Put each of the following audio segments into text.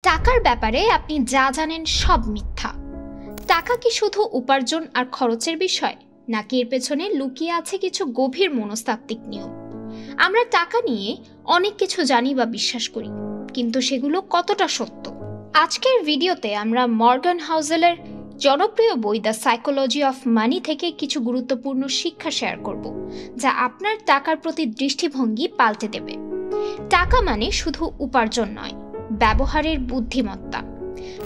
টাকার ব্যাপারে আপনি যা জানেন সব মিথ্যা। টাকা কি শুধু উপার্জন আর খরচের বিষয়, নাকি এর পেছনে লুকিয়ে আছে কিছু গভীর মনস্তাত্ত্বিক নিয়ম? আমরা টাকা নিয়ে অনেক কিছু জানি বা বিশ্বাস করি, কিন্তু সেগুলো কতটা সত্য? আজকের ভিডিওতে আমরা মর্গান হাউসেলের জনপ্রিয় বই দ্য সাইকোলজি অফ মানি থেকে কিছু গুরুত্বপূর্ণ শিক্ষা শেয়ার করব, যা আপনার টাকার প্রতি দৃষ্টিভঙ্গি পাল্টে দেবে। টাকা মানে শুধু উপার্জন নয়, ব্যবহারের বুদ্ধিমত্তা।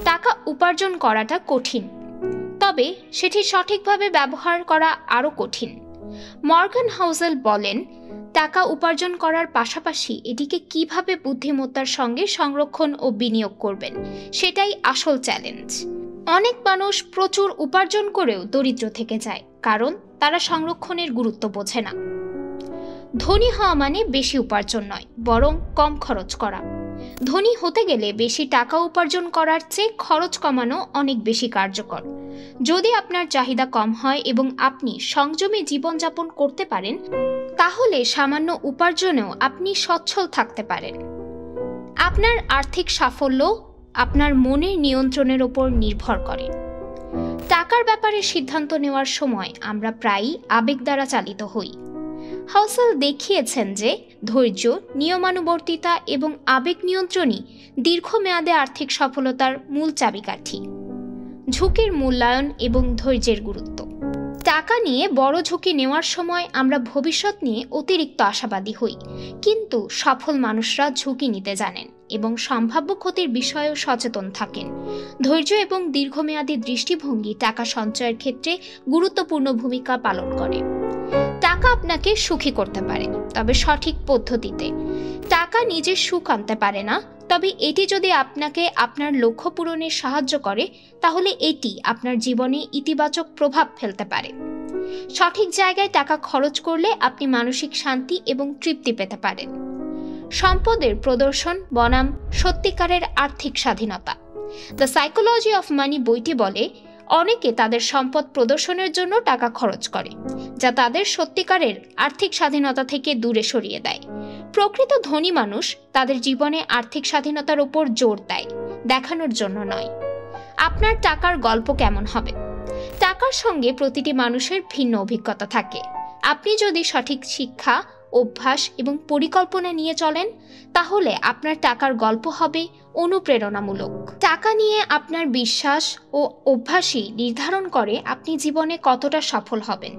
টাকা উপার্জন করাটা কঠিন, তবে সেটি সঠিকভাবে ব্যবহার করা আরও কঠিন। মর্গান হাউসেল বলেন, টাকা উপার্জন করার পাশাপাশি এটিকে কিভাবে বুদ্ধিমত্তার সঙ্গে সংরক্ষণ ও বিনিয়োগ করবেন, সেটাই আসল চ্যালেঞ্জ। অনেক মানুষ প্রচুর উপার্জন করেও দরিদ্র থেকে যায়, কারণ তারা সংরক্ষণের গুরুত্ব বোঝে না। ধনী হওয়া মানে বেশি উপার্জন নয়, বরং কম খরচ করা। ধনী হতে গেলে বেশি টাকা উপার্জন করার চেয়ে খরচ কমানো অনেক বেশি কার্যকর। যদি আপনার চাহিদা কম হয় এবং আপনি সংযমী জীবনযাপন করতে পারেন, তাহলে সামান্য উপার্জনেও আপনি সচ্ছল থাকতে পারেন। আপনার আর্থিক সাফল্য আপনার মনের নিয়ন্ত্রণের ওপর নির্ভর করে। টাকার ব্যাপারে সিদ্ধান্ত নেওয়ার সময় আমরা প্রায়ই আবেগ দ্বারা চালিত হই। হাউসেল দেখিয়েছেন যে ধৈর্য, নিয়মানুবর্তিতা এবং আবেগ নিয়ন্ত্রণই দীর্ঘমেয়াদে আর্থিক সফলতার মূল চাবিকাঠি। ঝুঁকির মূল্যায়ন এবং ধৈর্যের গুরুত্ব। টাকা নিয়ে বড় ঝুঁকি নেওয়ার সময় আমরা ভবিষ্যৎ নিয়ে অতিরিক্ত আশাবাদী হই, কিন্তু সফল মানুষরা ঝুঁকি নিতে জানেন এবং সম্ভাব্য ক্ষতির বিষয়েও সচেতন থাকেন। ধৈর্য এবং দীর্ঘমেয়াদী দৃষ্টিভঙ্গি টাকা সঞ্চয়ের ক্ষেত্রে গুরুত্বপূর্ণ ভূমিকা পালন করে। টাকা আপনাকে সুখী করতে পারে, তবে সঠিক পদ্ধতিতে। টাকা নিজে সুখ আনতে পারে না, তবে এটি যদি আপনাকে আপনার লক্ষ্য পূরণে সাহায্য করে, তাহলে এটি আপনার জীবনে ইতিবাচক প্রভাব ফেলতে পারে। সঠিক জায়গায় টাকা খরচ করলে আপনি মানসিক শান্তি এবং তৃপ্তি পেতে পারেন। সম্পদের প্রদর্শন বনাম সত্যিকারের আর্থিক স্বাধীনতা। দ্য সাইকোলজি অফ মানি বইটি বলে, অনেকে তাদের সম্পদ প্রদর্শনের জন্য টাকা খরচ করে, যা তাদের সত্যিকারের আর্থিক স্বাধীনতা থেকে দূরে সরিয়ে দেয়। প্রকৃত ধনী মানুষ তাদের জীবনে আর্থিক স্বাধীনতার উপর জোর দেয়, দেখানোর জন্য নয়। আপনার টাকার গল্প কেমন হবে? টাকার সঙ্গে প্রতিটি মানুষের ভিন্ন অভিজ্ঞতা থাকে। আপনি যদি সঠিক শিক্ষা, অভ্যাস এবং পরিকল্পনা নিয়ে চলেন, তাহলে আপনার টাকার গল্প হবে অনুপ্রেরণামূলক। টাকা নিয়ে আপনার বিশ্বাস ও অভ্যাসই নির্ধারণ করে আপনি জীবনে কতটা সফল হবেন।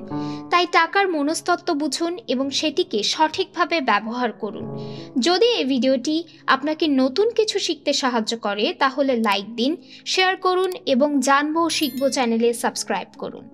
তাই টাকার মনস্তত্ত্ব বুঝুন এবং সেটিকে সঠিকভাবে ব্যবহার করুন। যদি এই ভিডিওটি আপনাকে নতুন কিছু শিখতে সাহায্য করে, তাহলে লাইক দিন, শেয়ার করুন এবং জানবো ও শিখবো চ্যানেলে সাবস্ক্রাইব করুন।